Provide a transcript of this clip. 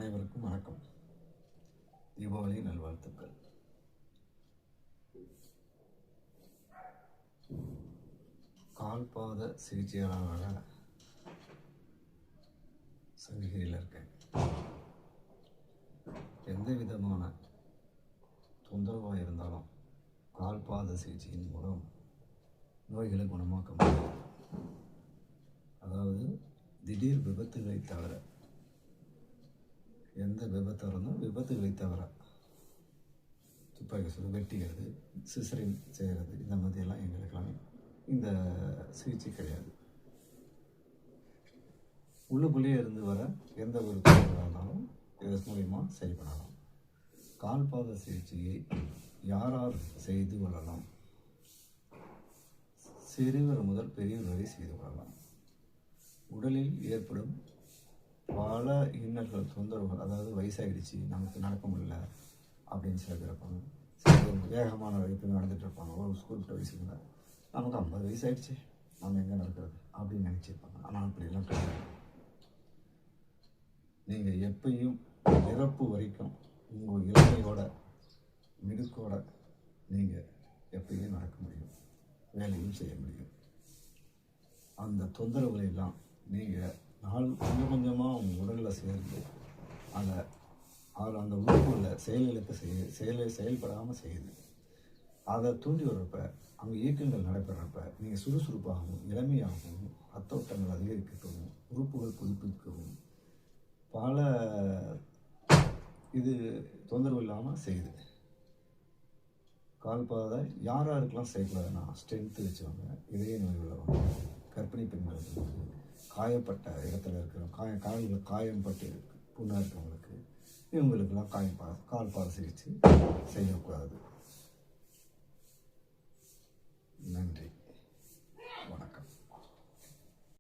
அனைவருக்கும் வணக்கம். தீபாவளி நல்வாழ்த்துக்கள். கால்பாத சிகிச்சையாளராக சங்ககிரியில் இருக்கேன். எந்த விதமான தொந்தரவாக இருந்தாலும் கால்பாத சிகிச்சையின் மூலம் நோய்களை குணமாக்க முடியும். அதாவது திடீர் விபத்துகளை தவிர, எந்த விபத்தாக இருந்தாலும் விபத்துகளை தவிர, துப்பாக்கி சுடு, வெட்டிக்கிறது, சிசரின் செய்கிறது, இந்த மாதிரியெல்லாம் எங்களுக்கெல்லாம் இந்த சிகிச்சை கிடையாது. உள்ளுக்குள்ளேயே இருந்து வர எந்த ஒரு தொழிலாக இருந்தாலும் இதன் மூலிமா சரி பண்ணலாம். கால்பாத சிகிச்சையை யாரால் செய்து கொள்ளலாம்? சிறுவர் முதல் பெரியவர் வரை செய்து கொள்ளலாம். உடலில் ஏற்படும் பல இன்னல்கள், தொந்தரவுகள், அதாவது வயசாகிடுச்சு, நமக்கு நடக்க முடியல அப்படின்னு சில பேர் இருப்பாங்க. வேகமான வயதில் நடந்துட்டு இருப்பாங்க. ஒரு ஸ்கூல் விட்ட வயசுல நமக்கு 50 வயசாகிடுச்சு, நம்ம எங்கே நடக்கிறது அப்படின்னு நினச்சிருப்பாங்க. ஆனால் அப்படிலாம் கிடையாது. நீங்கள் எப்பயும் இறப்பு வரைக்கும் உங்கள் இளமையோட மிடுக்கோட நீங்கள் எப்பயும் நடக்க முடியும், வேலையும் செய்ய முடியும். அந்த தொந்தரவுகளை எல்லாம் நீங்கள் கொஞ்சம் கொஞ்சமாக உங்கள் உடலில் சேர்ந்து அந்த உறுப்புகளில் செயல்களுக்கு செயல்படாமல் செய்யுது. அதை தூண்டி வர்றப்ப, அங்கே இயக்கங்கள் நடைபெறப்ப நீங்கள் சுறுசுறுப்பாகவும் இளமையாகவும் ரத்தோட்டங்கள் அதிகரிக்கவும் உறுப்புகள் புதுப்பிக்கவும் பல இது தொந்தரவு இல்லாமல் செய்யுது. கால்பாதை யாருக்கெல்லாம் செய்யக்கூடாதுன்னா, ஸ்ட்ரென்த்து வச்சவங்க, இதய நோய் உள்ளவங்க, கர்ப்பிணி பெண்களுக்கு, காயப்பட்ட இடத்துல இருக்கிற காயம் பட்டு புண்ணாக இருக்கிறவங்களுக்கு, இவங்களுக்கெல்லாம் கால்பாத சிகிச்சை செய்யக்கூடாது.